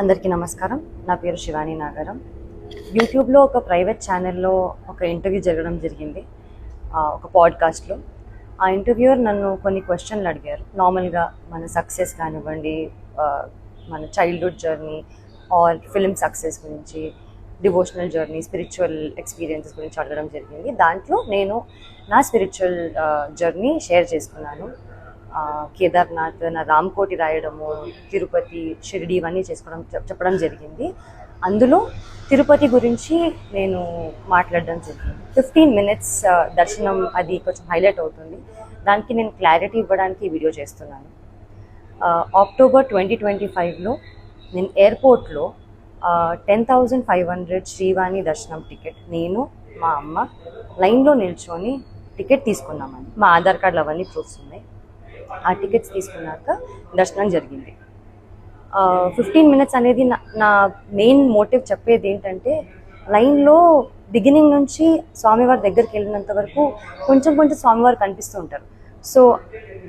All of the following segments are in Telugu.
అందరికీ నమస్కారం. నా పేరు శివాని నాగరం. యూట్యూబ్లో ఒక ప్రైవేట్ ఛానల్లో ఒక ఇంటర్వ్యూ జరగడం జరిగింది, ఒక పాడ్కాస్ట్లో. ఆ ఇంటర్వ్యూయర్ నన్ను కొన్ని క్వశ్చన్లు అడిగారు. నార్మల్గా మన సక్సెస్ కానివ్వండి, మన childhood journey or film success గురించి, డివోషనల్ జర్నీ, స్పిరిచువల్ ఎక్స్పీరియన్సెస్ గురించి అడగడం జరిగింది. దాంట్లో నేను నా స్పిరిచువల్ జర్నీ షేర్ చేసుకున్నాను. కేదార్నాథ్, నా రామ్కోటి రాయడము, తిరుపతి, షిరిడి ఇవన్నీ చెప్పడం జరిగింది. అందులో తిరుపతి గురించి నేను మాట్లాడడం జరిగింది. 15 minutes దర్శనం అది కొంచెం హైలైట్ అవుతుంది. దానికి నేను క్లారిటీ ఇవ్వడానికి ఈ వీడియో చేస్తున్నాను. అక్టోబర్ 2025లో నేను ఎయిర్పోర్ట్లో 10,500 శ్రీవాణి దర్శనం టికెట్ నేను మా అమ్మ లైన్లో నిల్చొని టికెట్ తీసుకున్నామని. మా ఆధార్ కార్డులు అవన్నీ ప్రూఫ్స్ ఉన్నాయి. ఆ టికెట్స్ తీసుకున్నాక దర్శనం జరిగింది. 15 minutes అనేది నా మెయిన్ మోటివ్ చెప్పేది ఏంటంటే, లైన్లో బిగినింగ్ నుంచి స్వామివారి దగ్గరికి వెళ్ళినంత వరకు కొంచెం స్వామివారు కనిపిస్తూ ఉంటారు. సో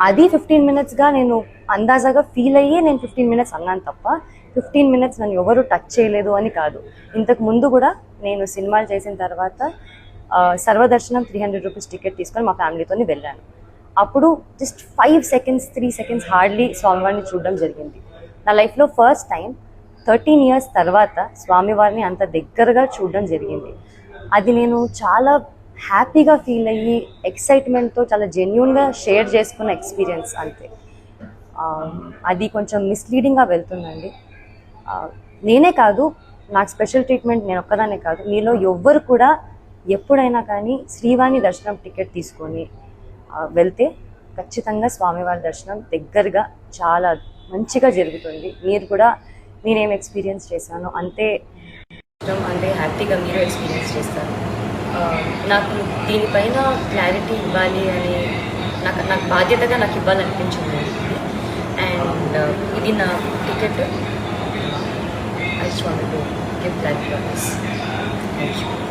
అది 15 minutesగా నేను అందాజాగా ఫీల్ అయ్యి నేను 15 minutes అన్నాను తప్ప 15 minutes నన్ను ఎవరు టచ్ చేయలేదు అని కాదు. ఇంతకు ముందు కూడా నేను సినిమాలు చేసిన తర్వాత సర్వదర్శనం 300 రూపీస్ టికెట్ తీసుకొని మా ఫ్యామిలీతో వెళ్ళాను. అప్పుడు జస్ట్ 5 seconds 3 seconds హార్డ్లీ స్వామివారిని చూడడం జరిగింది. నా లైఫ్లో ఫస్ట్ టైం 13 years తర్వాత స్వామివారిని అంత దగ్గరగా చూడడం జరిగింది. అది నేను చాలా హ్యాపీగా ఫీల్ అయ్యి ఎక్సైట్మెంట్తో చాలా జెన్యూన్గా షేర్ చేసుకున్న ఎక్స్పీరియన్స్ అంతే. అది కొంచెం మిస్లీడింగ్గా వెళ్తుందండి. నేనే కాదు, నాకు స్పెషల్ ట్రీట్మెంట్ నేను ఒక్కదానే కాదు, మీలో ఎవ్వరు కూడా ఎప్పుడైనా కానీ శ్రీవాణి దర్శనం టికెట్ తీసుకొని వెళ్తే ఖచ్చితంగా స్వామివారి దర్శనం దగ్గరగా చాలా మంచిగా జరుగుతుంది. మీరు కూడా నేనేం ఎక్స్పీరియన్స్ చేశానో అంతే హ్యాపీగా మీరు ఎక్స్పీరియన్స్ చేస్తారు. నాకు దీనిపైన క్లారిటీ ఇవ్వాలి అని నాకు బాధ్యతగా నాకు ఇవ్వాలనిపించింది. అండ్ ఇది నా ticket. I just want to give clarity on this. Thank you.